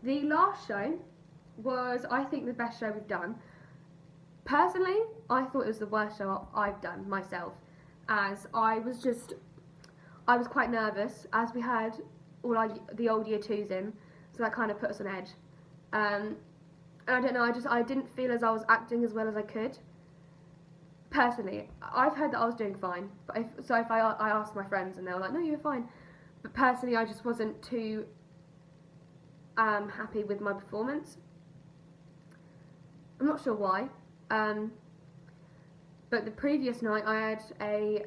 The last show was, I think, the best show we've done. Personally, I thought it was the worst show I've done myself, as I was quite nervous, as we had the old year twos in, so that kind of put us on edge. And I don't know, I didn't feel as I was acting as well as I could. Personally, I've heard that I was doing fine, but if I asked my friends and they were like, no, you were fine. But personally, I just wasn't too happy with my performance. I'm not sure why. But the previous night I had a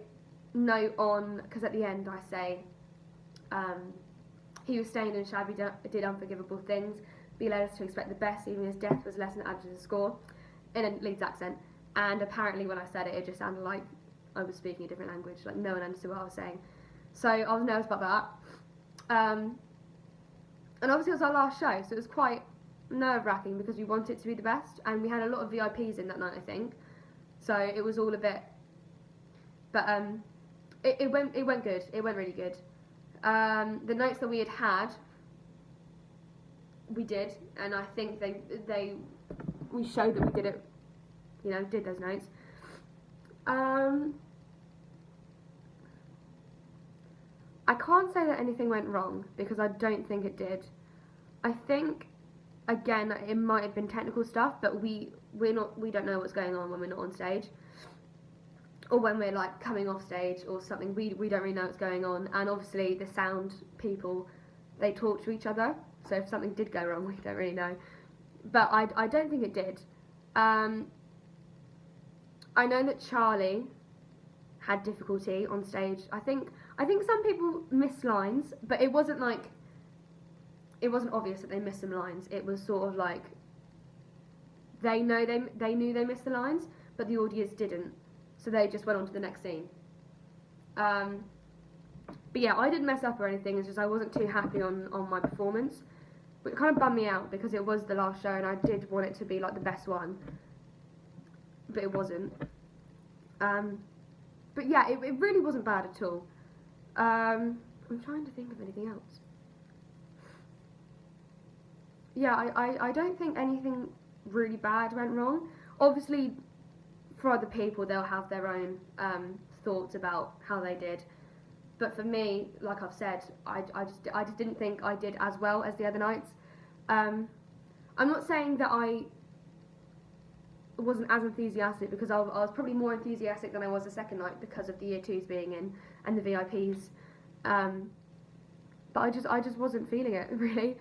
note on, because at the end I say, he was staying in Shabby did unforgivable things, be led us to expect the best, even his death was less than added to the score, in a Leeds accent. And apparently when I said it, it just sounded like I was speaking a different language, like no one understood what I was saying. So I was nervous about that. And obviously it was our last show, so it was quite nerve-wracking because we wanted it to be the best, and we had a lot of VIPs in that night, I think. So it was all a bit, but it went good. It went really good. The nights that we had, we did, and I think we showed that we did it. You know, did those nights. I can't say that anything went wrong because I don't think it did. I think, again, it might have been technical stuff, but we don't know what's going on when we're not on stage, or when we're like coming off stage or something. We don't really know what's going on, and obviously the sound people, they talk to each other. So if something did go wrong, we don't really know. But I don't think it did. I know that Charlie had difficulty on stage. I think some people missed lines, but it wasn't obvious that they missed some lines. It was sort of like they knew they missed the lines, but the audience didn't, so they just went on to the next scene. But yeah, I didn't mess up or anything. It's just I wasn't too happy on my performance, but it kind of bummed me out because it was the last show and I did want it to be like the best one, but it wasn't. But yeah, it really wasn't bad at all. I'm trying to think of anything else. Yeah, I don't think anything really bad went wrong. Obviously, for other people, they'll have their own thoughts about how they did. But for me, like I've said, I just didn't think I did as well as the other nights. I'm not saying that I wasn't as enthusiastic, because I was probably more enthusiastic than I was the second night because of the year twos being in and the VIPs. But I just wasn't feeling it really.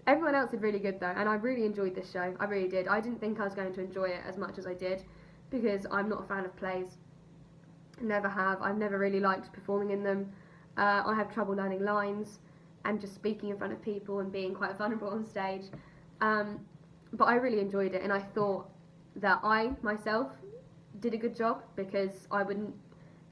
Everyone else did really good though, and I really enjoyed this show. I really did. I didn't think I was going to enjoy it as much as I did because I'm not a fan of plays. Never have. I've never really liked performing in them. I have trouble learning lines and just speaking in front of people and being quite vulnerable on stage. But I really enjoyed it, and I thought that I myself did a good job, because I wouldn't.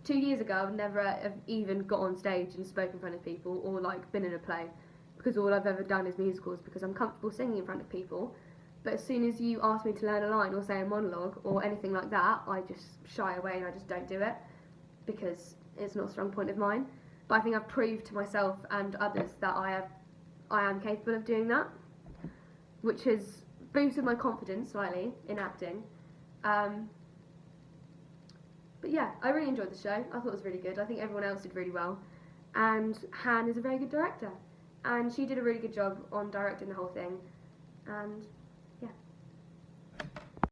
2 years ago, I would never have even got on stage and spoken in front of people or like been in a play, because all I've ever done is musicals, because I'm comfortable singing in front of people. But as soon as you ask me to learn a line or say a monologue or anything like that, I just shy away and I just don't do it because it's not a strong point of mine. But I think I've proved to myself and others that I am capable of doing that, which has boosted my confidence slightly in acting. But yeah, I really enjoyed the show. I thought it was really good. I think everyone else did really well. And Han is a very good director. And she did a really good job on directing the whole thing. And